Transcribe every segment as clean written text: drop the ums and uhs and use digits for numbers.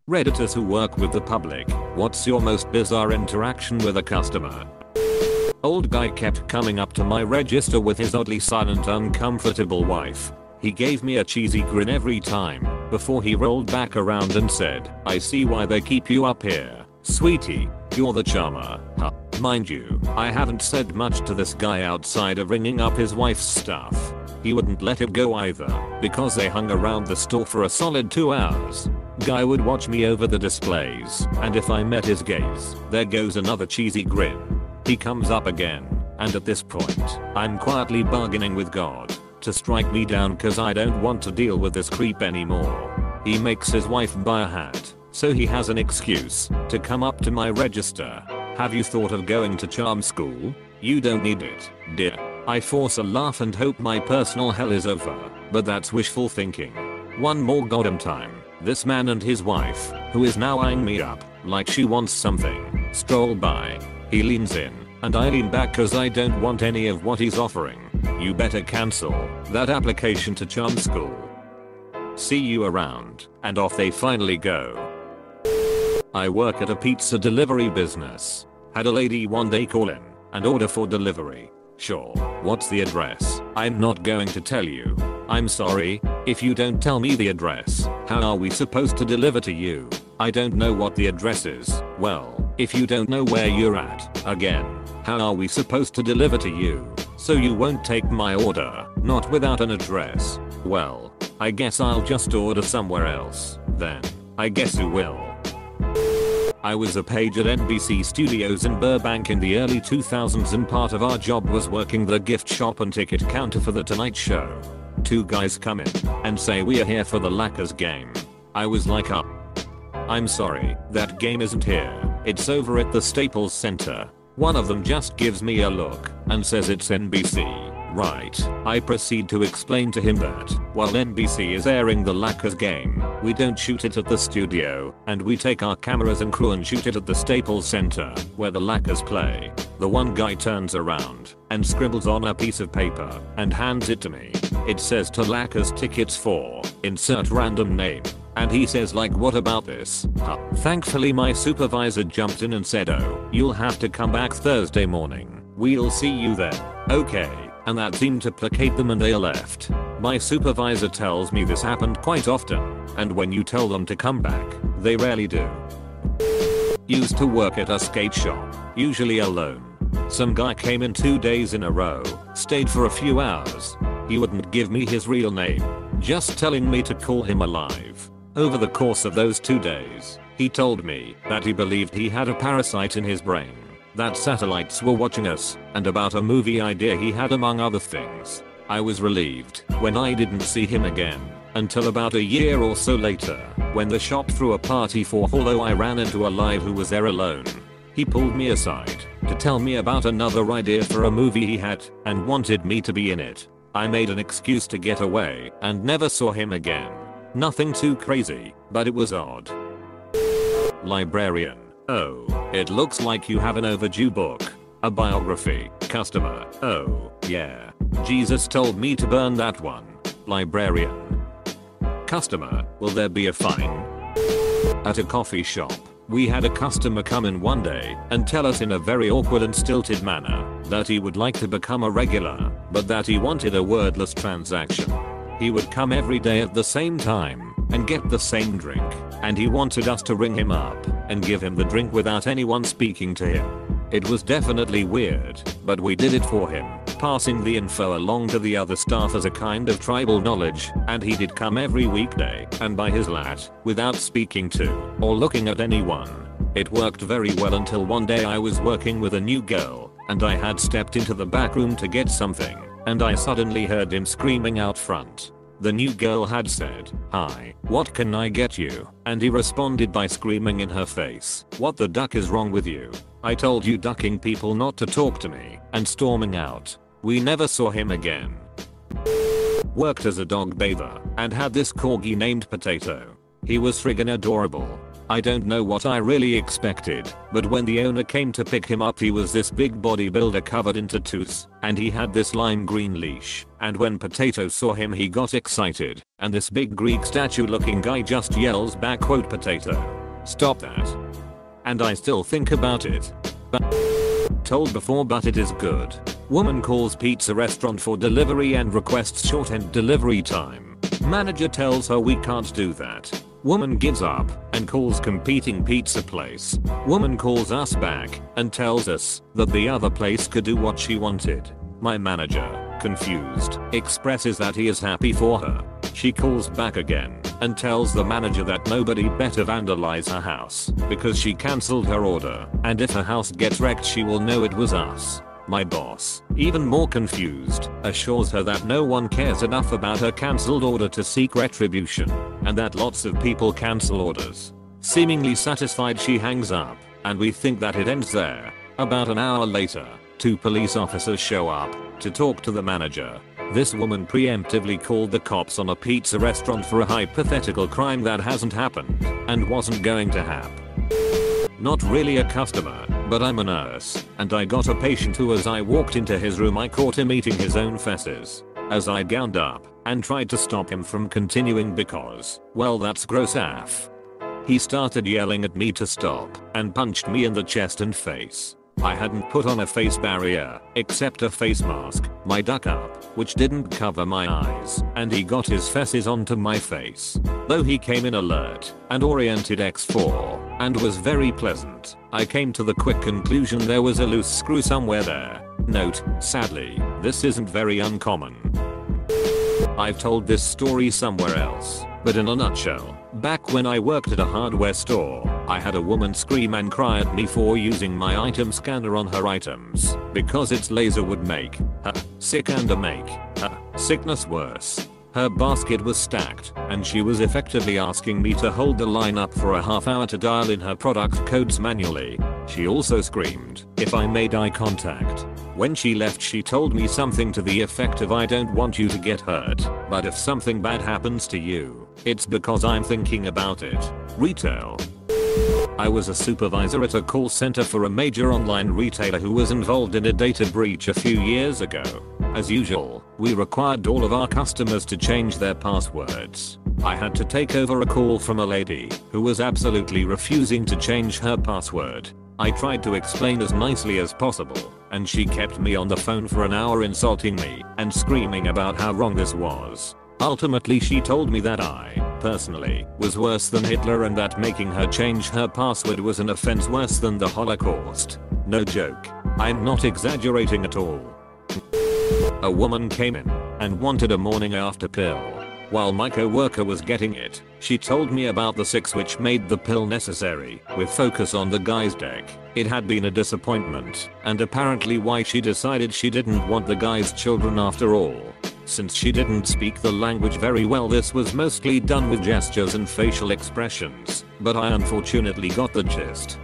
Redditors who work with the public, what's your most bizarre interaction with a customer? Old guy kept coming up to my register with his oddly silent uncomfortable wife. He gave me a cheesy grin every time, before he rolled back around and said, "I see why they keep you up here. Sweetie, you're the charmer." Huh. Mind you, I haven't said much to this guy outside of ringing up his wife's stuff. He wouldn't let it go either, because they hung around the store for a solid 2 hours. Guy would watch me over the displays, and if I met his gaze, there goes another cheesy grin. He comes up again, and at this point, I'm quietly bargaining with God to strike me down cause I don't want to deal with this creep anymore. He makes his wife buy a hat, so he has an excuse to come up to my register. Have you thought of going to charm school? You don't need it, dear. I force a laugh and hope my personal hell is over, but that's wishful thinking. One more goddamn time, this man and his wife, who is now eyeing me up like she wants something, stroll by. He leans in, and I lean back cause I don't want any of what he's offering. You better cancel that application to charm school. See you around, and off they finally go. I work at a pizza delivery business. Had a lady one day call in and order for delivery. Sure, what's the address? I'm not going to tell you. I'm sorry, if you don't tell me the address, how are we supposed to deliver to you? I don't know what the address is. Well, if you don't know where you're at, again, how are we supposed to deliver to you? So you won't take my order, not without an address. Well, I guess I'll just order somewhere else, then. I guess who will. I was a page at NBC Studios in Burbank in the early 2000s and part of our job was working the gift shop and ticket counter for The Tonight Show. Two guys come in and say we are here for the Lakers game. I was like, I'm sorry, that game isn't here, it's over at the Staples Center. One of them just gives me a look and says it's NBC. Right. I proceed to explain to him that while NBC is airing the Lakers game, we don't shoot it at the studio, and we take our cameras and crew and shoot it at the Staples Center, where the Lakers play. The one guy turns around and scribbles on a piece of paper and hands it to me. It says to Lakers tickets for insert random name. And he says like, what about this? Thankfully my supervisor jumped in and said, oh, you'll have to come back Thursday morning. We'll see you then. Okay. And that seemed to placate them and they left. My supervisor tells me this happened quite often, and when you tell them to come back, they rarely do. Used to work at a skate shop, usually alone. Some guy came in 2 days in a row, stayed for a few hours. He wouldn't give me his real name, just telling me to call him alive. Over the course of those 2 days, he told me that he believed he had a parasite in his brain, that satellites were watching us, and about a movie idea he had among other things. I was relieved when I didn't see him again, until about a year or so later, when the shop threw a party for Holo. I ran into a live who was there alone. He pulled me aside to tell me about another idea for a movie he had and wanted me to be in it. I made an excuse to get away and never saw him again. Nothing too crazy, but it was odd. Librarian. Oh, it looks like you have an overdue book. A biography. Customer. Oh, yeah. Jesus told me to burn that one. Librarian. Customer. Will there be a fine? At a coffee shop, we had a customer come in one day and tell us in a very awkward and stilted manner that he would like to become a regular, but that he wanted a wordless transaction. He would come every day at the same time and get the same drink, and he wanted us to ring him up and give him the drink without anyone speaking to him. It was definitely weird, but we did it for him, passing the info along to the other staff as a kind of tribal knowledge, and he did come every weekday and buy his lat without speaking to or looking at anyone. It worked very well until one day I was working with a new girl, and I had stepped into the back room to get something, and I suddenly heard him screaming out front. The new girl had said, "Hi, what can I get you?" And he responded by screaming in her face, "What the duck is wrong with you? I told you ducking people not to talk to me," and storming out. We never saw him again. Worked as a dog bather and had this corgi named Potato. He was friggin' adorable. I don't know what I really expected, but when the owner came to pick him up he was this big bodybuilder covered in tattoos, and he had this lime green leash, and when Potato saw him he got excited, and this big Greek statue looking guy just yells back quote Potato. Stop that. And I still think about it. Told before but it is good. Woman calls pizza restaurant for delivery and requests shortened delivery time. Manager tells her we can't do that. Woman gives up and calls competing pizza place. Woman calls us back and tells us that the other place could do what she wanted. My manager, confused, expresses that he is happy for her. She calls back again and tells the manager that nobody better vandalize her house because she cancelled her order, and if her house gets wrecked she will know it was us. My boss, even more confused, assures her that no one cares enough about her cancelled order to seek retribution, and that lots of people cancel orders. Seemingly satisfied she hangs up, and we think that it ends there. About an hour later, 2 police officers show up to talk to the manager. This woman preemptively called the cops on a pizza restaurant for a hypothetical crime that hasn't happened and wasn't going to happen. Not really a customer, but I'm a nurse, and I got a patient who as I walked into his room I caught him eating his own feces. As I gowned up and tried to stop him from continuing because, well, that's gross AF. He started yelling at me to stop and punched me in the chest and face. I hadn't put on a face barrier, except a face mask, my duck up, which didn't cover my eyes, and he got his feces onto my face. Though he came in alert and oriented X4 and was very pleasant, I came to the quick conclusion there was a loose screw somewhere there. Note, sadly, this isn't very uncommon. I've told this story somewhere else, but in a nutshell, back when I worked at a hardware store, I had a woman scream and cry at me for using my item scanner on her items because its laser would make her sick and make her sickness worse. Her basket was stacked and she was effectively asking me to hold the line up for a half hour to dial in her product codes manually. She also screamed if I made eye contact. When she left she told me something to the effect of I don't want you to get hurt, but if something bad happens to you, it's because I'm thinking about it. Retail. I was a supervisor at a call center for a major online retailer who was involved in a data breach a few years ago. As usual, we required all of our customers to change their passwords. I had to take over a call from a lady who was absolutely refusing to change her password. I tried to explain as nicely as possible, and she kept me on the phone for an hour insulting me and screaming about how wrong this was. Ultimately she told me that I, personally, was worse than Hitler and that making her change her password was an offense worse than the Holocaust. No joke. I'm not exaggerating at all. A woman came in and wanted a morning after pill. While my co-worker was getting it, she told me about the 6 which made the pill necessary, with focus on the guy's deck. It had been a disappointment, and apparently why she decided she didn't want the guy's children after all. Since she didn't speak the language very well, this was mostly done with gestures and facial expressions, but I unfortunately got the gist.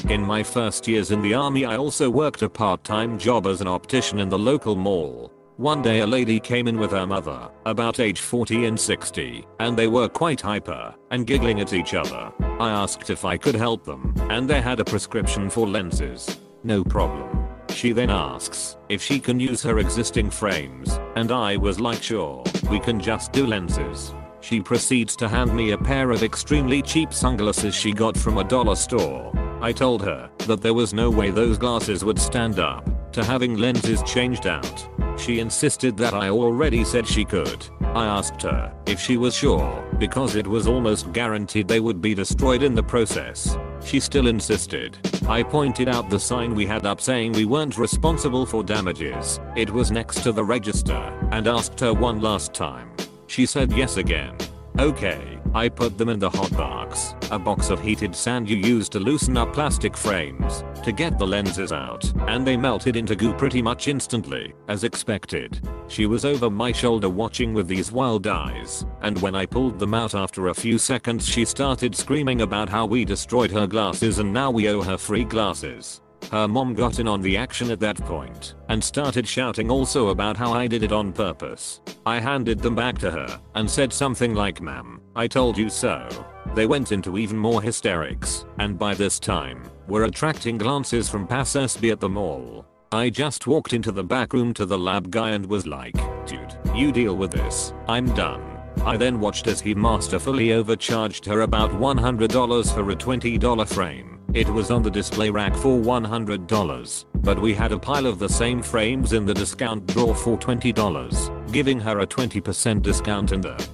In my first years in the army I also worked a part-time job as an optician in the local mall. One day a lady came in with her mother, about age 40 and 60, and they were quite hyper and giggling at each other. I asked if I could help them, and they had a prescription for lenses. No problem. She then asks if she can use her existing frames, and I was like sure, we can just do lenses. She proceeds to hand me a pair of extremely cheap sunglasses she got from a dollar store. I told her that there was no way those glasses would stand up to having lenses changed out. She insisted that I already said she could. I asked her if she was sure, because it was almost guaranteed they would be destroyed in the process. She still insisted. I pointed out the sign we had up saying we weren't responsible for damages. It was next to the register, and asked her one last time. She said yes again. Okay, I put them in the hot box, a box of heated sand you use to loosen up plastic frames to get the lenses out, and they melted into goo pretty much instantly, as expected. She was over my shoulder watching with these wild eyes, and when I pulled them out after a few seconds she started screaming about how we destroyed her glasses and now we owe her free glasses. Her mom got in on the action at that point and started shouting also about how I did it on purpose. I handed them back to her and said something like, "Ma'am, I told you so." They went into even more hysterics, and by this time, were attracting glances from passers-by at the mall. I just walked into the back room to the lab guy and was like, dude, you deal with this, I'm done. I then watched as he masterfully overcharged her about $100 for a $20 frame. It was on the display rack for $100, but we had a pile of the same frames in the discount drawer for $20, giving her a 20% discount in the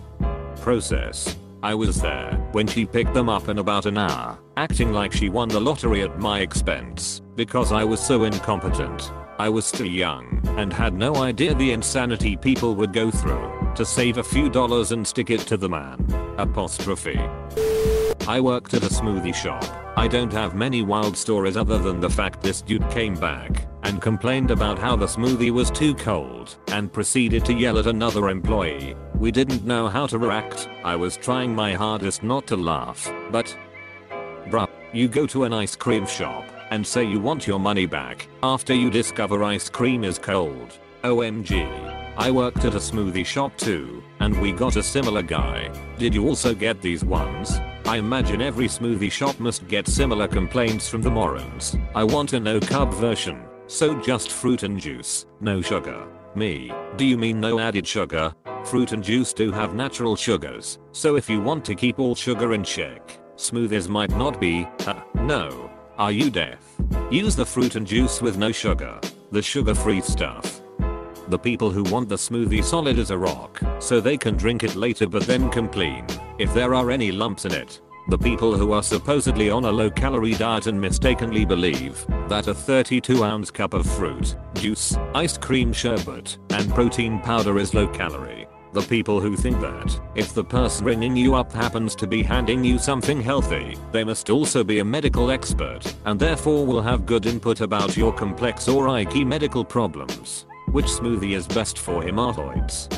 process. I was there when she picked them up in about an hour, acting like she won the lottery at my expense, because I was so incompetent. I was still young and had no idea the insanity people would go through to save a few dollars and stick it to the man. Apostrophe. I worked at a smoothie shop. I don't have many wild stories other than the fact this dude came back and complained about how the smoothie was too cold and proceeded to yell at another employee. We didn't know how to react. I was trying my hardest not to laugh, but bruh, you go to an ice cream shop and say you want your money back after you discover ice cream is cold. OMG. I worked at a smoothie shop too, and we got a similar guy. Did you also get these ones? I imagine every smoothie shop must get similar complaints from the morons. I want a no carb version, so just fruit and juice, no sugar. Me, do you mean no added sugar? Fruit and juice do have natural sugars, so if you want to keep all sugar in check, smoothies might not be, no. Are you deaf? Use the fruit and juice with no sugar, the sugar-free stuff. The people who want the smoothie solid as a rock, so they can drink it later but then complain if there are any lumps in it. The people who are supposedly on a low-calorie diet and mistakenly believe that a 32-ounce cup of fruit, juice, ice cream sherbet, and protein powder is low-calorie. The people who think that if the person ringing you up happens to be handing you something healthy, they must also be a medical expert and therefore will have good input about your complex or icky medical problems. Which smoothie is best for hemorrhoids?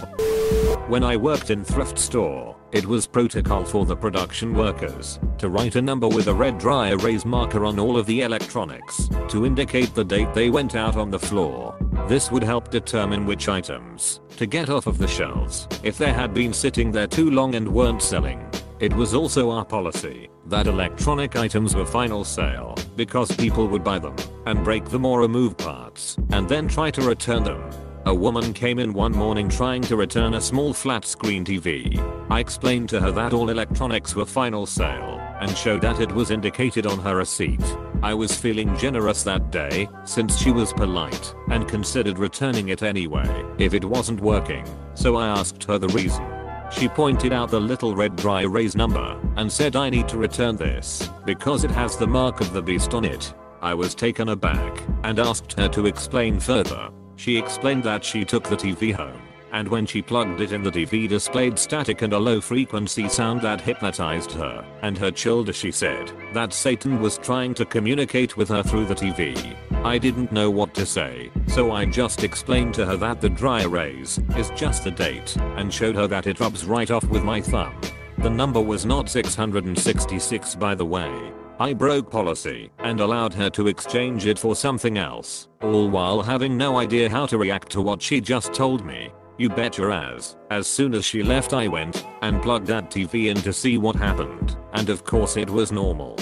When I worked in thrift store, it was protocol for the production workers to write a number with a red dry erase marker on all of the electronics to indicate the date they went out on the floor. This would help determine which items to get off of the shelves if they had been sitting there too long and weren't selling. It was also our policy that electronic items were final sale because people would buy them and break them or remove parts and then try to return them. A woman came in one morning trying to return a small flat screen TV. I explained to her that all electronics were final sale and showed that it was indicated on her receipt. I was feeling generous that day since she was polite and considered returning it anyway if it wasn't working, so I asked her the reason. She pointed out the little red dry erase number and said I need to return this because it has the mark of the beast on it. I was taken aback and asked her to explain further. She explained that she took the TV home and when she plugged it in, the TV displayed static and a low frequency sound that hypnotized her and her chilled as she said that Satan was trying to communicate with her through the TV. I didn't know what to say, so I just explained to her that the dry erase is just the date and showed her that it rubs right off with my thumb. The number was not 666 by the way. I broke policy and allowed her to exchange it for something else, all while having no idea how to react to what she just told me. You bet your ass. As soon as she left, I went and plugged that TV in to see what happened, and of course it was normal.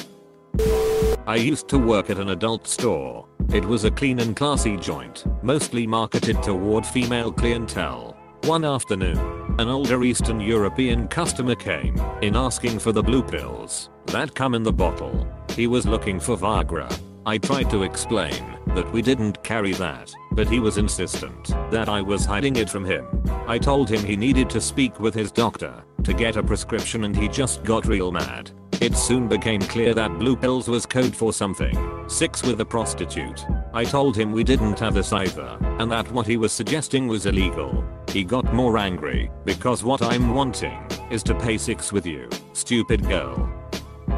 I used to work at an adult store. It was a clean and classy joint, mostly marketed toward female clientele. One afternoon, an older Eastern European customer came in asking for the blue pills that come in the bottle. He was looking for Viagra. I tried to explain that we didn't carry that, but he was insistent that I was hiding it from him. I told him he needed to speak with his doctor to get a prescription and he just got real mad. It soon became clear that blue pills was code for something. Sex with a prostitute. I told him we didn't have this either and that what he was suggesting was illegal. He got more angry because what I'm wanting is to pay sex with you, stupid girl.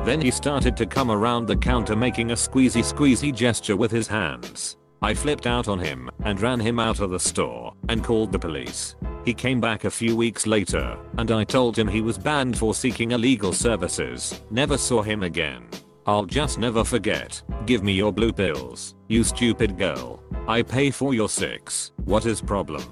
Then he started to come around the counter making a squeezy gesture with his hands. I flipped out on him and ran him out of the store and called the police. He came back a few weeks later and I told him he was banned for seeking illegal services. Never saw him again. I'll just never forget. Give me your blue pills, you stupid girl. I pay for your sex. What is problem?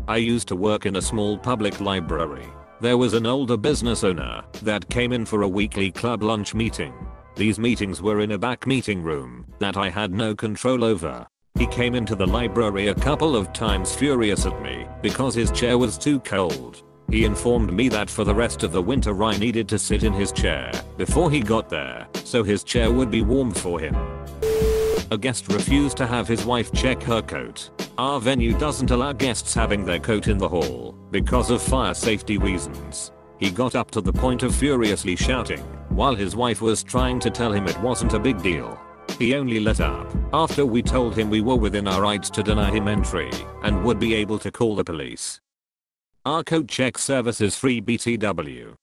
I used to work in a small public library. There was an older business owner that came in for a weekly club lunch meeting. These meetings were in a back meeting room that I had no control over. He came into the library a couple of times furious at me because his chair was too cold. He informed me that for the rest of the winter I needed to sit in his chair before he got there so his chair would be warm for him. A guest refused to have his wife check her coat. Our venue doesn't allow guests having their coat in the hall because of fire safety reasons. He got up to the point of furiously shouting while his wife was trying to tell him it wasn't a big deal. He only let up after we told him we were within our rights to deny him entry and would be able to call the police. Our coat check service is free BTW.